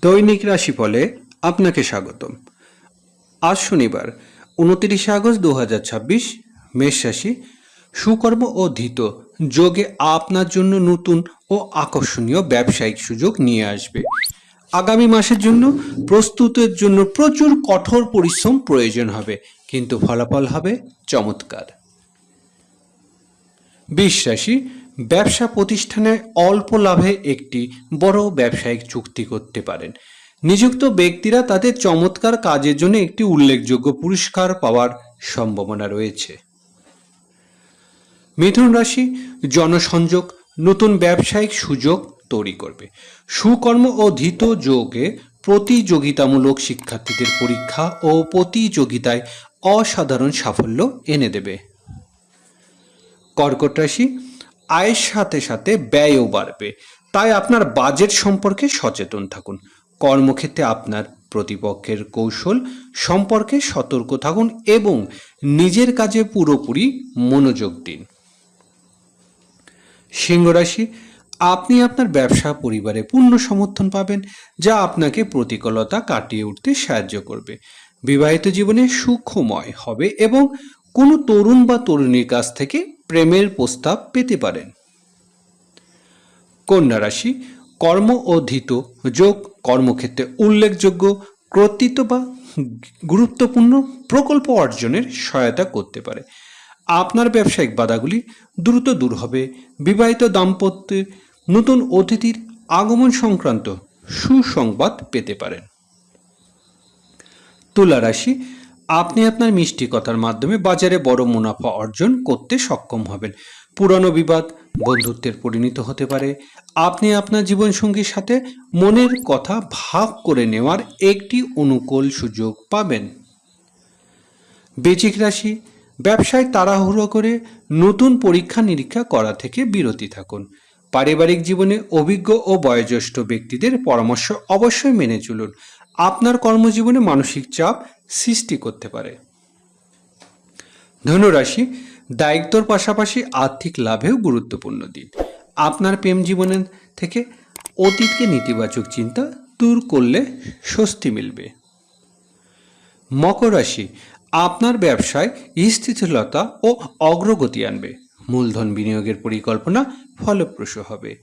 দৈনিক রাশিফলে আপনাকে স্বাগতম। আজ শনিবার 29 আগস্ট 2026, মেষ রাশি। সুকর্ম ও ধীত যোগে আপনার জন্য নতুন ও আকর্ষণীয় ব্যবসায়িক সুযোগ নিয়ে আসবে। আগামী মাসের জন্য প্রস্তুতের জন্য প্রচুর কঠোর পরিশ্রম প্রয়োজন হবে, কিন্তু ফলাফল হবে চমৎকার। বৃষ রাশি, ব্যবসা প্রতিষ্ঠানে অল্প লাভে একটি বড় ব্যবসায়িক চুক্তি করতে পারেন। নিযুক্ত ব্যক্তিরা তাদের চমৎকার কাজের জন্য একটি উল্লেখযোগ্য পুরস্কার পাওয়ার সম্ভাবনা রয়েছে। মিথুন রাশি, জনসংযোগ নতুন ব্যবসায়িক সুযোগ তৈরি করবে। সুকর্ম ও ধীত যোগে প্রতিযোগিতামূলক শিক্ষার্থীদের পরীক্ষা ও প্রতিযোগিতায় অসাধারণ সাফল্য এনে দেবে। কর্কট রাশি, আয়ের সাথে সাথে ব্যয়ও বাড়বে, তাই আপনার বাজেট সম্পর্কে সচেতন থাকুন। কর্মক্ষেত্রে আপনার প্রতিপক্ষের কৌশল সম্পর্কে সতর্ক থাকুন এবং নিজের কাজে পুরোপুরি মনোযোগ দিন। সিংহ রাশি, আপনি আপনার ব্যবসা পরিবারে পূর্ণ সমর্থন পাবেন, যা আপনাকে প্রতিকূলতা কাটিয়ে উঠতে সাহায্য করবে। বিবাহিত জীবনে সুখময় হবে এবং কোনো তরুণ বা তরুণীর কাছ থেকে প্রেমের প্রস্তাব পেতে পারেন। কন্যা রাশি, কর্ম ও ধীত যোগ কর্মক্ষেত্রে উল্লেখযোগ্য কর্তৃত্ব বা গুরুত্বপূর্ণ প্রকল্প অর্জনের সহায়তা করতে পারে। আপনার ব্যবসায়িক বাধাগুলি দ্রুত দূর হবে। বিবাহিত দাম্পত্যে নতুন অতিথির আগমন সংক্রান্ত সুসংবাদ পেতে পারেন। তুলা রাশি, আপনি আপনার মিষ্টি কথার মাধ্যমে বাজারে বড় মুনাফা অর্জন করতে সক্ষম হবেন। পুরানো বিবাদ বন্ধুত্বের পরিণত হতে পারে। আপনি আপনার জীবনসঙ্গীর সাথে মনের কথা ভাগ করে নেওয়ার একটি অনুকূল সুযোগ পাবেন। বৃশ্চিক রাশি, ব্যবসায় তাড়াহুড়ো করে নতুন পরীক্ষা নিরীক্ষা করা থেকে বিরতি থাকুন। পারিবারিক জীবনে অভিজ্ঞ ও বয়োজ্যেষ্ঠ ব্যক্তিদের পরামর্শ অবশ্যই মেনে চলুন। আপনার কর্মজীবনে মানসিক চাপ সৃষ্টি করতে পারে। ধনুরাশি, দায়িত্বর পাশাপাশি আর্থিক লাভেও গুরুত্বপূর্ণ দিন। আপনার প্রেম জীবনের থেকে অতীতকে নেতিবাচক চিন্তা দূর করলে স্বস্তি মিলবে। মকর রাশি, আপনার ব্যবসায় স্থিতিশীলতা ও অগ্রগতি আনবে। মূলধন বিনিয়োগের পরিকল্পনা ফলপ্রসূ হবে।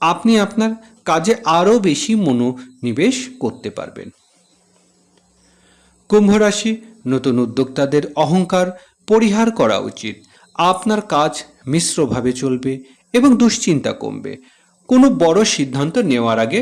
আপনি আপনার কাজে আরও বেশি মনোনিবেশ করতে পারবেন। কুম্ভ রাশি, নতুন উদ্যোক্তাদের অহংকার পরিহার করা উচিত। আপনার কাজ মিশ্রভাবে চলবে এবং দুশ্চিন্তা কমবে। কোনো বড় সিদ্ধান্ত নেওয়ার আগে